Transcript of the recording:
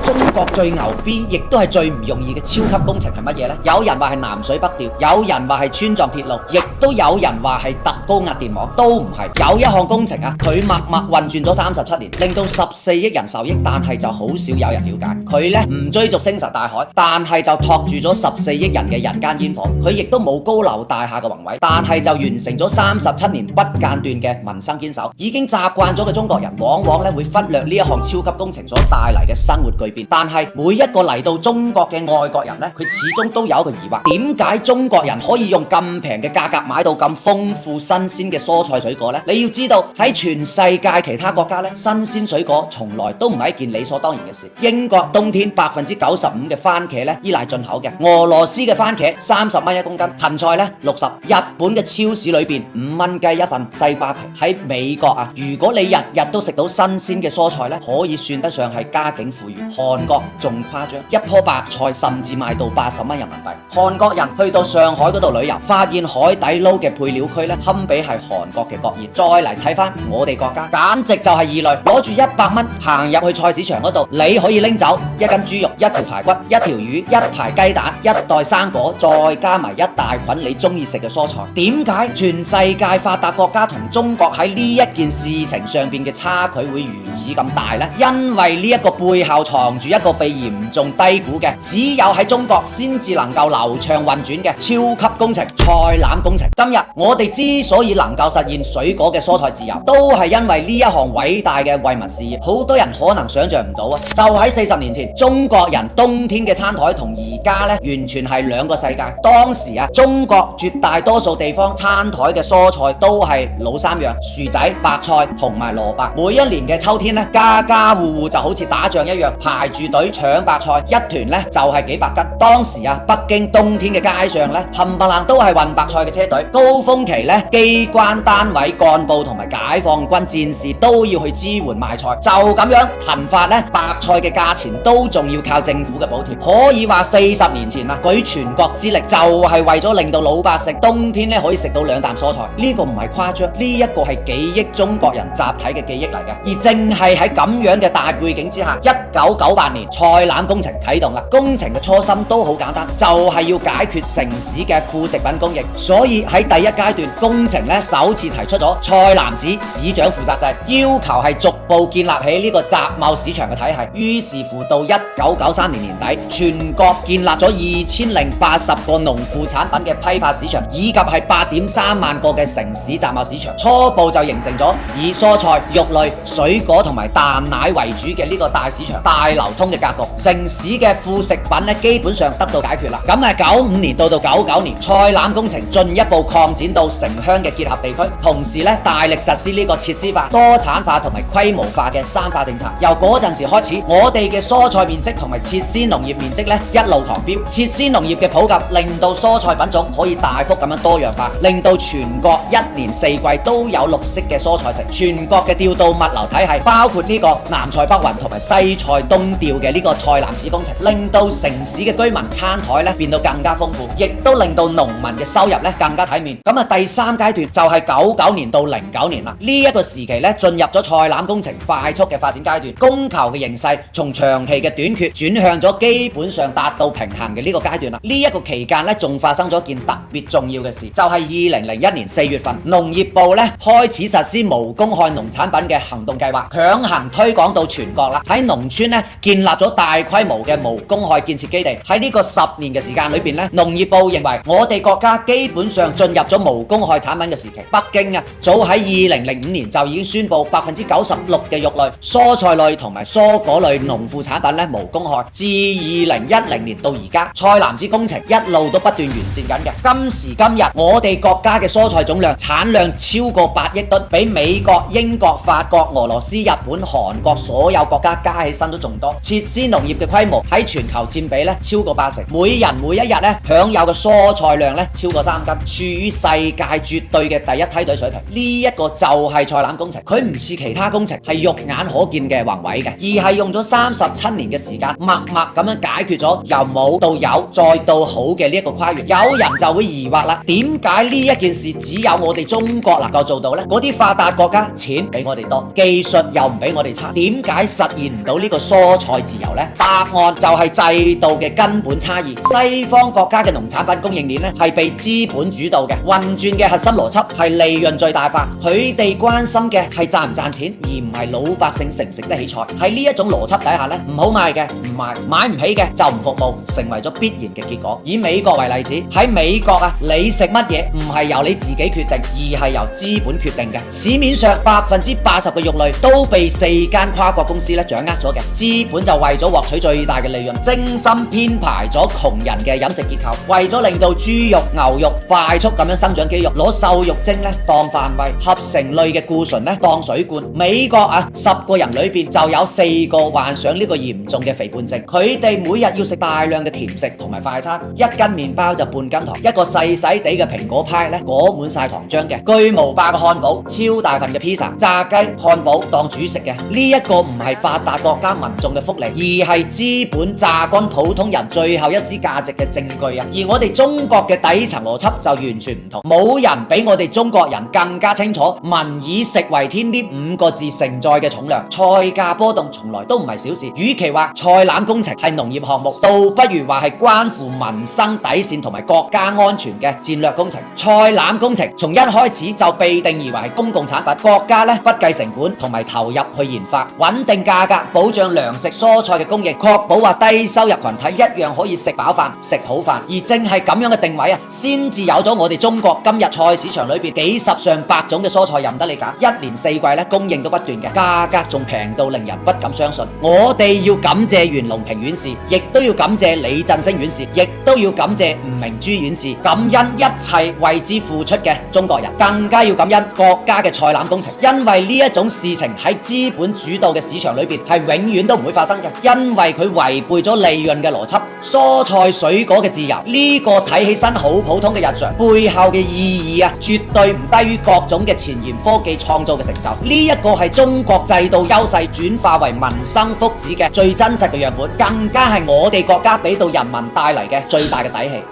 中國最牛逼，亦都係最唔容易嘅超級工程係乜嘢呢？有人話係南水北調，有人話係川藏鐵路，亦都有人話係特高壓電網，都唔係。有一項工程啊，佢默默運轉咗37年，令到14億人受益，但係就好少有人了解。佢呢唔追逐星辰大海，但係就托住咗14億人嘅人間煙火。佢亦都冇高樓大廈嘅宏偉，但係就完成咗37年不間斷嘅民生堅守。已經習慣咗嘅中國人，往往咧會忽略呢一項超級工程所帶嚟嘅生活巨變。但係每一個嚟到中國嘅外國人咧，佢始終都有一個疑惑：點解中國人可以用咁平嘅價格買到咁豐富新鮮嘅蔬菜水果呢？你要知道喺全世界其他國家咧，新鮮水果從來都唔係一件理所當然嘅事。英國冬天95%嘅番茄咧依賴進口嘅，俄羅斯嘅番茄30蚊一公斤，芹菜咧60，日本嘅超市裏邊5蚊雞一份西瓜皮。喺美國啊，如果你日日都食到新鮮嘅蔬菜咧，可以算得上係家境富裕。韓國仲誇張，一棵白菜甚至賣到80蚊人民幣。韓國人去到上海嗰度旅遊，發現海底撈嘅配料區咧堪比係韓國嘅國宴。再嚟睇翻我哋國家，簡直就係異類。攞住100蚊行入去菜市場嗰度，你可以拎走一斤豬肉、一條排骨、一條魚、一排雞蛋、一袋生果，再加埋一大捆你中意食嘅蔬菜。點解全世界發達國家同中國喺呢一件事情上邊嘅差距會如此咁大呢？因為呢一個背後藏住一個被嚴重低估嘅，只有喺中國先至能夠流暢運轉嘅超級工程——菜籃工程。今日我哋之所以能夠實現水果嘅蔬菜自由，都係因為呢一項偉大嘅惠民事業。好多人可能想象唔到啊，就喺40年前，中國人冬天嘅餐台同而家呢完全係兩個世界。當時啊，中國絕大多數地方餐台嘅蔬菜都係老三樣：薯仔、白菜同埋蘿蔔。每一年嘅秋天呢，家家戶戶就好似打仗一樣，排住隊搶白菜，一團呢就係幾百斤。當時啊，北京冬天嘅街上呢，冚唪唥都係運白菜嘅車隊。高峰期呢，機關單位幹部同埋解放軍戰士都要去支援賣菜。就咁樣頻發呢，白菜嘅價錢都仲要靠政府嘅補貼。可以話40年前啊，舉全國之力就係為咗令到老百姓冬天呢可以食到2啖蔬菜。呢個唔係誇張，呢一個係幾億中國人集體嘅記憶嚟嘅。而正係喺咁樣嘅大背景之下，1998年菜籃工程啟動啦。工程嘅初心都好簡單，就係要解決城市嘅副食品供應。所以喺第一階段工程呢，首次提出咗菜籃子市長負責制，要求係逐步建立起呢個集貿市場嘅體系。於是乎到1993年年底，全國建立咗2080個農副產品嘅批發市場，以及係8.3萬個嘅城市集貿市場。初步就形成咗以蔬菜、肉類、水果同埋蛋奶為主嘅呢個大市場、大流通嘅格局。城市嘅副食品咧，基本上得到解決啦。咁啊，95年到99年，菜籃工程進一步擴展到城鄉嘅結合地區，同時咧大力實施呢個設施化、多產化同埋規模化嘅3化政策。由嗰陣時開始，我哋嘅蔬菜面積同埋設施農業面積咧一路狂飆。設施農業嘅普及，令到蔬菜品種可以大幅咁樣多樣化，令到全國1年4季都有綠色嘅蔬菜食。全國嘅調度物流體系，包括呢個南菜北運同埋西菜東調嘅呢個菜籃子工程，令到城市嘅居民餐台咧變到更加豐富，亦都令到農民嘅收入咧更加體面。咁啊，第三階段就係99年到09年啦。呢一個時期咧，進入咗菜籃工程快速嘅發展階段，供求嘅形勢從長期嘅短缺轉向咗基本上達到平衡嘅呢個階段啦。呢一個期間咧，仲發生咗件特別重要嘅事，就係2001年4月份，農業部咧開始實施無公害農產品嘅行動計劃，強行推廣到全國啦。喺農村咧建立咗大規模嘅無公害建設基地。喺呢個10年嘅時間裏邊咧，農業部認為我哋國家基本上進入咗無公害產品嘅時期。北京啊，早喺2005年就已經宣布96%嘅肉類、蔬菜類同埋蔬果類農副產品咧無公害。自2010年到而家，菜籃子工程一路都不斷完善緊嘅。今時今日，我哋國家嘅蔬菜總量產量超過8億噸，比美國、英國、法國、俄羅斯、日本、韓國所有國家加起身都仲多。設施農業嘅規模喺全球佔比咧超過80%，每人每一日咧享有嘅蔬菜量咧超過3斤，處於世界絕對嘅第一梯隊水平。呢一個就係菜籃工程，佢唔似其他工程係肉眼可見嘅宏偉嘅，而係用咗37年嘅時間，默默咁樣解決咗由冇到有再到好嘅呢一個跨越。有人就會疑惑啦，點解呢一件事只有我哋中國能夠做到呢？嗰啲發達國家錢比我哋多，技術又唔比我哋差，點解實現唔到呢個蔬菜自由呢？答案就係制度嘅根本差異。西方國家嘅農產品供應鏈呢，係被資本主導嘅，運轉嘅核心邏輯係利潤最大化。佢哋關心嘅係賺唔賺錢，而唔係老百姓食唔食得起菜。喺呢一種邏輯底下呢，唔好賣嘅唔賣，買唔起嘅就唔服務，成為咗必然嘅結果。以美國為例子，喺美國啊，你食乜嘢唔係由你自己決定，而係由資本決定嘅。市面上80%嘅肉類都被4間跨國公司咧掌握咗嘅，資本就為咗獲取最大嘅利潤，精心編排咗窮人嘅飲食結構，為咗令到豬肉、牛肉快速咁樣生長肌肉，攞瘦肉精咧當飯餵，合成類嘅固醇咧當水灌。美國啊，10個人裏邊就有4個患上呢個嚴重嘅肥胖症。佢哋每日要食大量嘅甜食同埋快餐，一斤麵包就半斤糖，一個細細地嘅蘋果派咧裹滿晒糖漿嘅，巨無霸嘅漢堡，超大份嘅披薩，炸雞、漢堡當主食嘅。呢一個唔係發達國家民眾嘅福利，而係資本榨乾普通人最後一絲價值嘅證據啊！而我哋中國嘅底層邏輯就完全唔同，冇人比我哋中國人更加清楚民以食為天呢5個字承載嘅重量。菜價波動從來都唔係小事，與其話菜籃工程係農業項目，倒不如話係關乎民生底線同埋國家安全嘅戰略工程。菜籃工程從一開始就被定義為係公共產品，國家不計成本同埋投入去研發，穩定價格，保障糧食蔬菜嘅供應，確保話低收入群體一樣可以食飽飯食好飯。而正係咁樣嘅定位啊，先至有咗我哋中國今日菜市場裏邊幾十上百種嘅蔬菜任得你揀，一年4季供應都不斷嘅，價格仲平到令人不敢相信。我哋要感謝袁隆平院士，亦都要感謝李振聲院士，亦都要感謝吳明珠院士，感恩一切為之付出嘅中國人，更加要感恩國家嘅菜籃工程，因為呢一種事情喺資本主導嘅市場裏邊係永遠都唔會發生嘅，因為佢違背咗利潤嘅邏輯。蔬菜水果嘅自由呢個睇起身好普通嘅日常，背後嘅意義啊，絕對唔低於各種嘅前沿科技創造嘅成就。呢一個係中國制度優勢轉化為民生福祉嘅最真實嘅樣本，更加係我哋國家俾到人民帶嚟嘅最大嘅底氣。